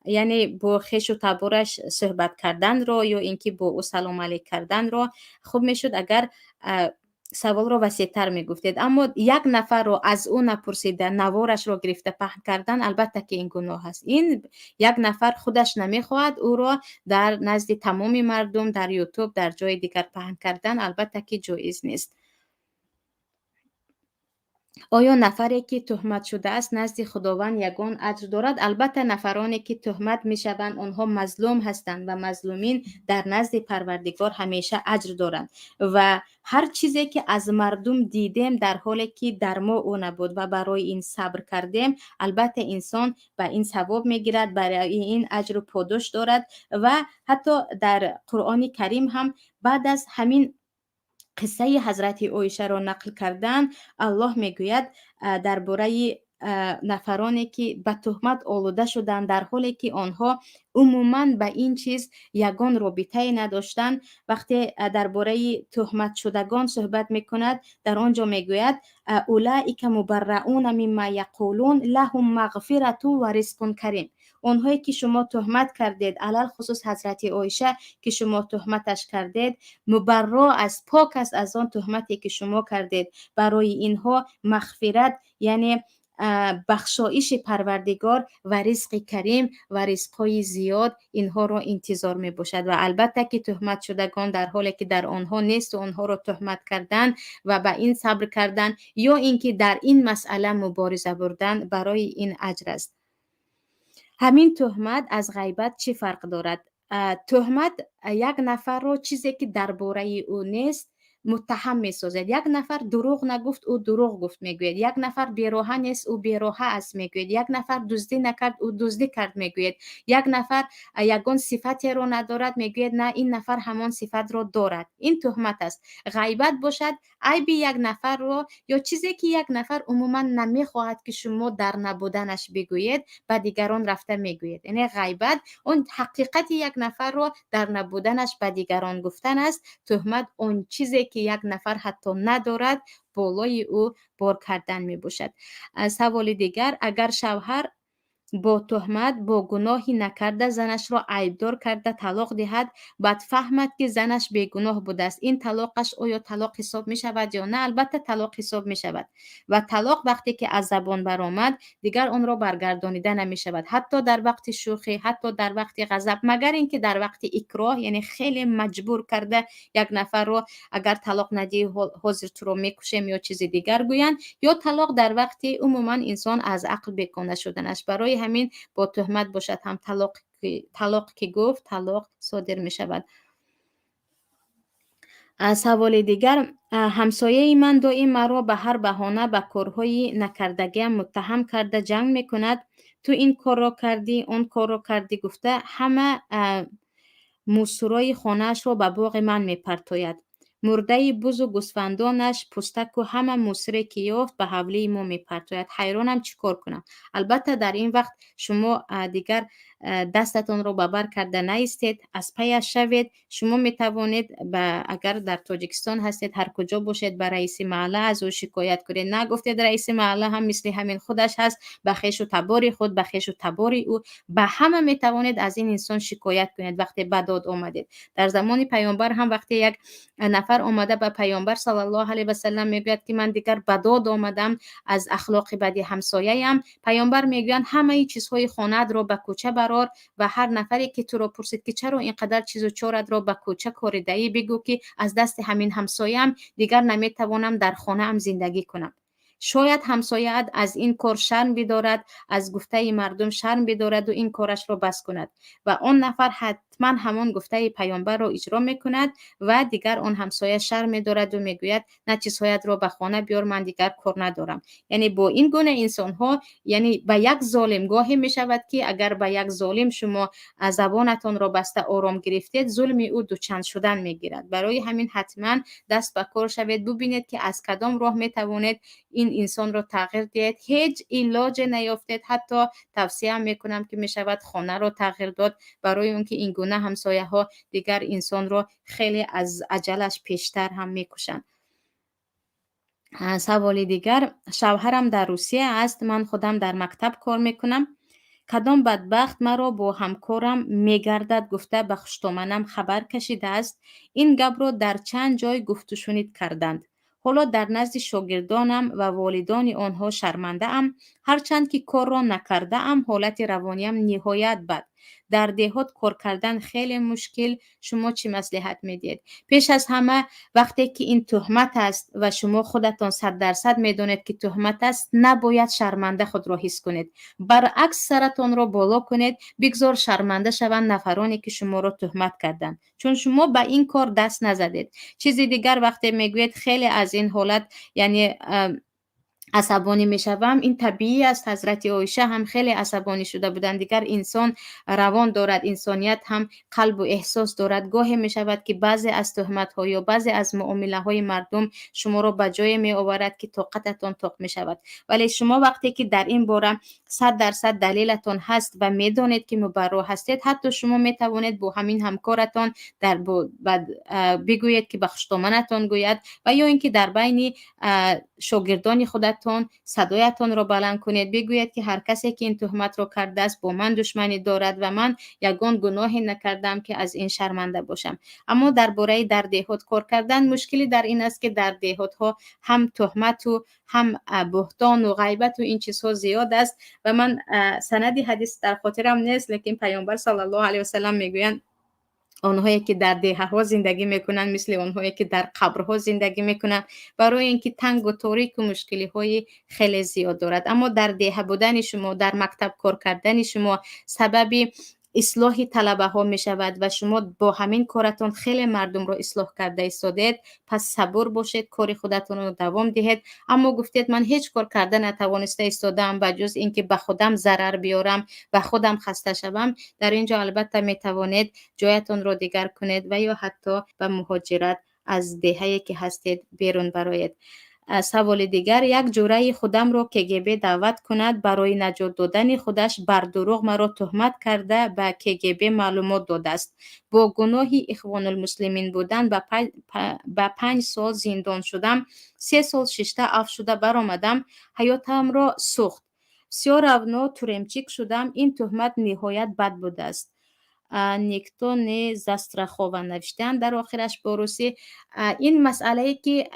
یعنی با خویش و تبارش صحبت کردن را یا اینکه با او سلام علیک کردن را. خوب میشد اگر سوال رو وسیع‌تر میگفتید. اما یک نفر رو از او نپرسیده نوارش رو گرفته پهن کردن البته که این گناه است. این یک نفر خودش نمیخواهد او رو در نزد تمام مردم در یوتیوب در جای دیگر پهن کردن البته که جایز نیست. آیا نفری که تهمت شده است نزد خداوند یگان اجر دارد؟ البته نفرانی که تهمت میشوند آنها مظلوم هستند و مظلومین در نزد پروردگار همیشه اجر دارند و هر چیزی که از مردم دیدیم در حالی که در ما او نبود و برای این صبر کردیم البته انسان به این ثواب میگیرد، برای این اجر و پاداش دارد. و حتی در قرآن کریم هم بعد از همین قصه حضرت عایشه را نقل کردن الله میگوید درباره نفرانی که به تهمت آلوده شدند در حالی که آنها عموماً به این چیز یگان رابطه نداشتند. وقتی درباره تهمت شدگان صحبت میکند در آنجا میگوید اولئک مبرئون مما یقولون لهم مغفرة و رزق کریم. اونهایی که شما تهمت کردید علل خصوص حضرت عایشه که شما تهمتش کردید مبرا از پاک است از آن تهمتی که شما کردید. برای اینها مغفرت یعنی بخشایش پروردگار و رزق کریم و رزقهای زیاد اینها را انتظار می باشد. و البته که تهمت شدگان در حالی که در آنها نیست و آنها را تهمت کردن و به این صبر کردن یا اینکه در این مسئله مبارزه بردن برای این اجر است. همین تهمت از غیبت چه فرق دارد؟ تهمت یک نفر را چیزی که درباره او نیست متهم می‌سازد. یک نفر دروغ نگفت او دروغ گفت میگوید. یک نفر بی‌راه نیست او بی‌راه است میگوید. یک نفر دزدی نکرد او دزدی کرد میگوید. یک نفر یگان صفتی را ندارد میگوید نه این نفر همان صفت را دارد. این تهمت است. غیبت باشد عیب یک نفر را یا چیزی که یک نفر عموما نمیخواهد که شما در نبودنش بگویید به دیگران رفته میگوید. یعنی غیبت اون حقیقت یک نفر را در نبودنش به دیگران گفتن است. تهمت اون چیزی که یک نفر حتی ندارد بالای او بار کردن می باشد. سوال دیگر، اگر شوهر با تهمت با گناهی نکرده زنش را عیبدار کرده طلاق دهد، بعد فهمد که زنش بیگناه بوده است، این طلاقش آیا طلاق حساب می شود یا نه؟ البته طلاق حساب می شود و طلاق وقتی که از زبان برآمد دیگر آن را برگردانیده نمی شود، حتی در وقت شوخی، حتی در وقت غضب، مگر اینکه در وقت اکراه، یعنی خیلی مجبور کرده یک نفر رو اگر طلاق ندی حاضر تو رو میکشم یا چیز دیگر گویند، یا طلاق در وقت عموما انسان از عقل بیگانه شدنش. برای همین با تهمت باشد هم طلاق که گفت طلاق صادر می شود. سوال دیگر، همسایه من دائم مرا به هر بهانه به کارهای نکردگیم متهم کرده جنگ می کند. تو این کار را کردی، اون کار را کردی گفته همه موسرای خانهش را به باغ من می پرتاید. مرده بز و گوسفندانش پوستک و همه موسره که یافت به حوله ما می پرتاید. حیرانم چی کار کنم. البته در این وقت شما دیگر دستتون رو ببر کرده نیستید، از پیش شوید. شما می توانید اگر در تاجیکستان هستید هر کجا باشید به رئیس محله از او شکایت کنید. نگفتید رئیس محله هم مثل همین خودش هست، به خویش و تبار خود، به خویش و تبار او، به همه می توانید از این انسان شکایت کنید. وقتی به داد آمدید در زمان پیامبر هم وقتی یک نفر آمده به پیامبر صلی الله علیه و سلم میگوید که من دیگر به داد آمدم از اخلاق بدی همسایه‌ام، پیامبر میگویند همه چیزهای خانه‌ات را به کوچه برار و هر نفری که تو را پرسید که چرا اینقدر چیز و چارت را به کوچه کاریده‌ای بگو که از دست همین همسایه‌ام دیگر نمیتوانم در خانه‌ام زندگی کنم. شاید همسایه‌ات از این کار شرم بدارد، از گفته مردم شرم بدارد و این کارش را بس کند و آن نفر حتما همان گفته پیامبر را اجرا میکند و دیگر آن همسایه شرم دارد و میگوید نه چیزهایت را به خانه بیار، من دیگر کار ندارم. یعنی با این گونه انسان ها، یعنی به یک ظالم گاهی می شود که اگر به یک ظالم شما زبانتان را بسته آرام گرفتید، ظلم او دوچند شدن میگیرد. برای همین حتما دست به کار شوید، ببینید که از کدام راه می توانید این انسان را تغییر دهید. هیچ علاج نیافتید، حتی توصیه میکنم که می شود خانه را تغییر داد، برای اون که این گونه همسایه ها دیگر انسان را خیلی از اجلش پیشتر هم میکشند. سوال دیگر، شوهرم در روسیه است، من خودم در مکتب کار میکنم. کدام بدبخت مرا با همکارم میگردد گفته به خشتامنم خبر کشیده است. این گپ را در چند جای گفت و شنید کردند. حالا در نزد شاگردانم و والدان آنها شرمنده ام، هرچند که کار را نکرده ام. حالت روانیم نهایت بد. در دهات کار کردن خیلی مشکل. شما چی مصلحت میدید؟ پیش از همه وقتی که این تهمت است و شما خودتان 100% میدونید که تهمت است، نباید شرمنده خود را حس کنید. برعکس سرتان را بالا کنید، بگذار شرمنده شوند نفرانی که شما را تهمت کردند، چون شما به این کار دست نزدید. چیزی دیگر وقتی میگوید خیلی از این حالت یعنی عصبانی میشوم، این طبیعی است. حضرت عایشه هم خیلی عصبانی شده بودند. دیگر انسان روان دارد، انسانیت هم قلب و احساس دارد. گاهی میشود که بعضی از تهمت ها یا بعضی از معامله های مردم شما را به جای می آورد که طاقتتان طاق می شود، ولی شما وقتی که در این باره 100% دلیلتان هست و میدانید که مبرا هستید، حتی شما می توانید با همین همکارتان در بگویید که بخشتامنتان گوید و یا اینکه در بین شاگردان خودتان صدایتان را بلند کنید، بگویید که هر کسی که این تهمت را کرده است با من دشمنی دارد و من یگان گناهی نکردم که از این شرمنده باشم. اما درباره در دهات کار کردن مشکلی در این است که در دهات ها هم تهمت و هم بهتان و غیبت و این چیزها زیاد است و من سندی حدیث در خاطرم نیست، لیکن پیامبر صلی الله علیه و سلم میگویند آنهایی که در دهه ها زندگی میکنن مثل آنهایی که در قبرها زندگی میکنن، برای اینکه تنگ و تاریک و مشکلی های خیلی زیاد دارد. اما در دهه بودن شما، در مکتب کار کردن شما سبب اصلاح طلبه ها می شود و شما با همین کارتون خیلی مردم رو اصلاح کرده ایستادید. پس صبور باشید، کار خودتون رو دوام دهید. اما گفتید من هیچ کار کرده نتوانسته ایستادم به جز اینکه به خودم ضرر بیارم و خودم خسته شوم. در اینجا البته می توانید جایتون رو دیگر کنید و یا حتی به مهاجرت از دهه‌ای که هستید بیرون برایید. سوال دیگر: یک جوره خودم رو KGB دعوت کند برای نجات دادن خودش بر دروغ مرا تهمت کرده به KGB معلومات داده است. با گناهی اخوان المسلمین بودن به 5 سال زندان شدم. 3 سال ششته عفو شده برآمدم. حیاتم را سوخت. بسیار равно туремчик شدم. این تهمت نهایت بد بوده است. نیکتو نه застрахован نوشتن در آخرش با روسی. این مسئله ای که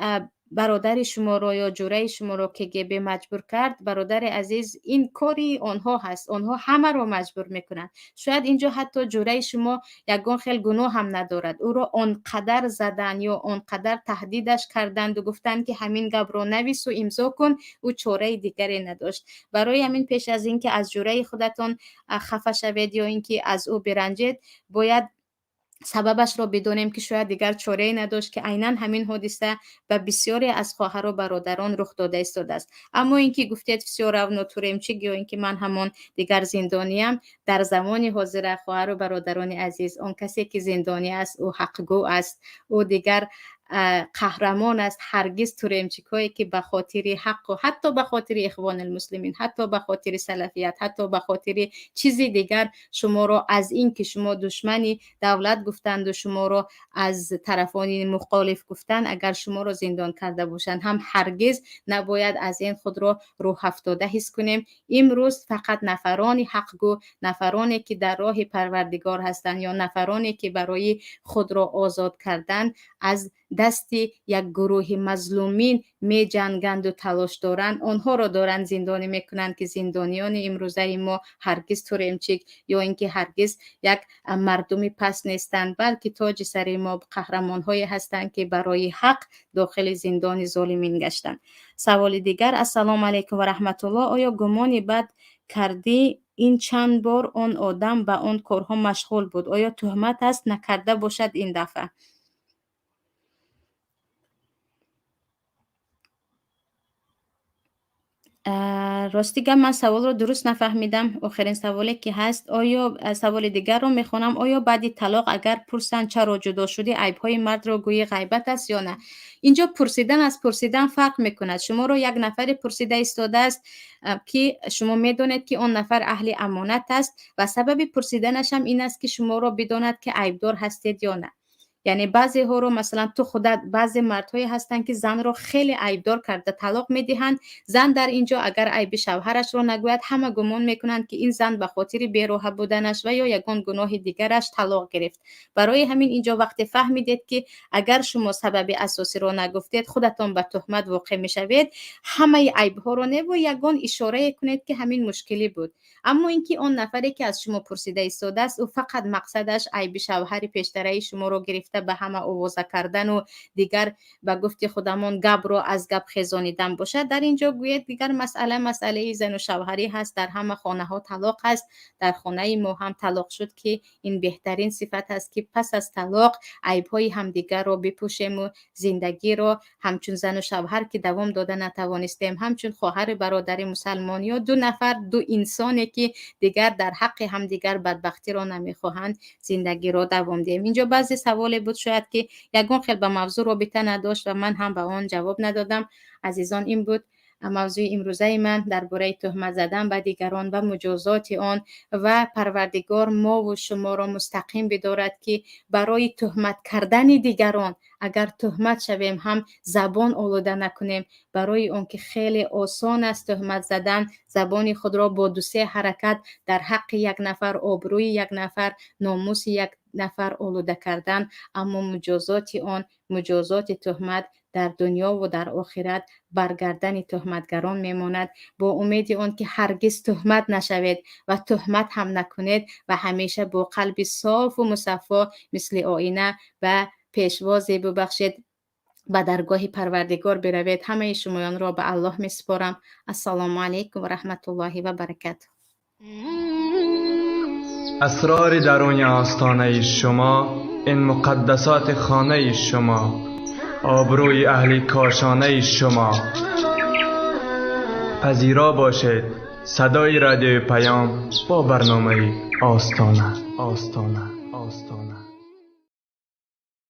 برادر شما رو یا جوره شما رو KGB مجبور کرد، برادر عزیز، این کاری آنها هست. آنها همه رو مجبور میکنن. شاید اینجا حتی جوره شما یگان خیلی گناه هم ندارد. او رو آنقدر زدن یا آنقدر تهدیدش کردند و گفتن که همین گپ رو نویس و امضا کن، او چاره دیگری نداشت. برای همین پیش از اینکه از جوره خودتون خفه شوید یا اینکه از او برنجید، باید سببش رو بدونیم که شاید دیگر چاره‌ای نداشت که عیناً همین حادثه به بسیاری از خواهر و برادران رخ داده است. اما اینکه گفتید بسیار равно туремчик یا اینکه من همون دیگر زندانیم، در زمان حاضر خواهر و برادران عزیز، اون کسی که زندانی است او حقگو است، او دیگر قهرمان است. هرگز توریمچیک هایی که به خاطر حق و حتی به خاطر اخوان المسلمین، حتی به خاطر سلفیت، حتی به خاطر چیزی دیگر شما رو از این که شما دشمنی دولت گفتند و شما رو از طرفان مخالف گفتند، اگر شما رو زندان کرده باشند، هم هرگز نباید از این خود رو روح افتاده حس کنیم. امروز فقط نفران حقگو، نفرانی که در راه پروردگار هستند یا نفرانی که برای خود را آزاد کردن از دست یک گروه مظلومین می جنگند و تلاش دارند، آنها را دارند زندانی میکنند که زندانیان امروزه ما هرگز توریمچیک یا اینکه هرگز یک مردم پس نیستند، بلکه تاج سر ما قهرمان های هستند که برای حق داخل زندان ظالمین گشتند. سوال دیگر: السلام علیکم و رحمت الله. آیا گمانی بد کردی این چند بار آن آدم به آن کارها مشغول بود؟ آیا تهمت است نکرده باشد این دفعه؟ راستیگه من سوال رو درست نفهمیدم. آخرین سوالی که هست، آیا سوال دیگر رو میخونم: آیا بعد طلاق اگر پرسند چرا جدا شدی، عیب‌های مرد رو گویی غیبت است یا نه؟ اینجا پرسیدن از پرسیدن فرق میکند. شما رو یک نفر پرسیده ایستاده است که شما میدونید که اون نفر اهل امانت است و سبب پرسیدنش هم این است که شما رو بداند که عیبدار هستید یا نه. یعنی بعضی ها رو مثلا تو خودت، بعضی مردهایی هستن که زن رو خیلی عیبدار کرده طلاق میدهند. زن در اینجا اگر عیب شوهرش رو نگوید، همه گمان میکنند که این زن به خاطر بی‌روحه بودنش و یا یگان گناه دیگرش طلاق گرفت. برای همین اینجا وقتی فهمیدید که اگر شما سبب اساسی رو نگفتید، خودتون به تهمت واقع میشوید، همه عیب ها رو نگو، یگان اشاره کنید که همین مشکلی بود. اما اینکه اون نفری که از شما پرسیده ایستاده است، او فقط مقصدش عیب شوهر پیشتره شما رو گرفته به همه آوازه کردن و دیگر به گفت خودمون گپ رو از گپ خزانیدن باشد، در اینجا گوید دیگر مسئله زن و شوهری هست. در همه خانه ها طلاق هست، در خانه ما هم طلاق شد که این بهترین صفت است که پس از طلاق عیب های همدیگر رو بپوشیم و زندگی رو همچون زن و شوهر که دوام داده نتوانستیم، همچون خواهر برادر مسلمانی و دو نفر، دو انسانی که دیگر در حق همدیگر بدبختی رو نمیخواهند، زندگی رو دوام دهیم. اینجا بعضی سوال بود شاید که یگان خیلی به موضوع رابطه نداشت و من هم به آن جواب ندادم. عزیزان، این بود موضوع امروزه من درباره تهمت زدن به دیگران و مجازات آن، و پروردگار ما و شما را مستقیم بدارد که برای تهمت کردن دیگران اگر تهمت شویم هم زبان آلوده نکنیم. برای اون که خیلی آسان است تهمت زدن، زبان خود را با 2-3 حرکت در حق یک نفر، آبروی یک نفر، ناموس یک نفر آلوده کردن. اما مجازات آن، مجازات تهمت در دنیا و در آخرت برگردن تهمتگران میماند. با امید آن که هرگز تهمت نشوید و تهمت هم نکنید و همیشه با قلب صاف و مصفا مثل آینه و پیشواز ببخشید به درگاه پروردگار بروید. همه شمایان را به الله میسپارم. السلام علیکم و رحمت الله و برکاته. اسرار درون آستانه شما، این مقدسات خانه شما، آبروی اهل کاشانه شما. پذیرا باشید صدای رادیو پیام با برنامه آستانه.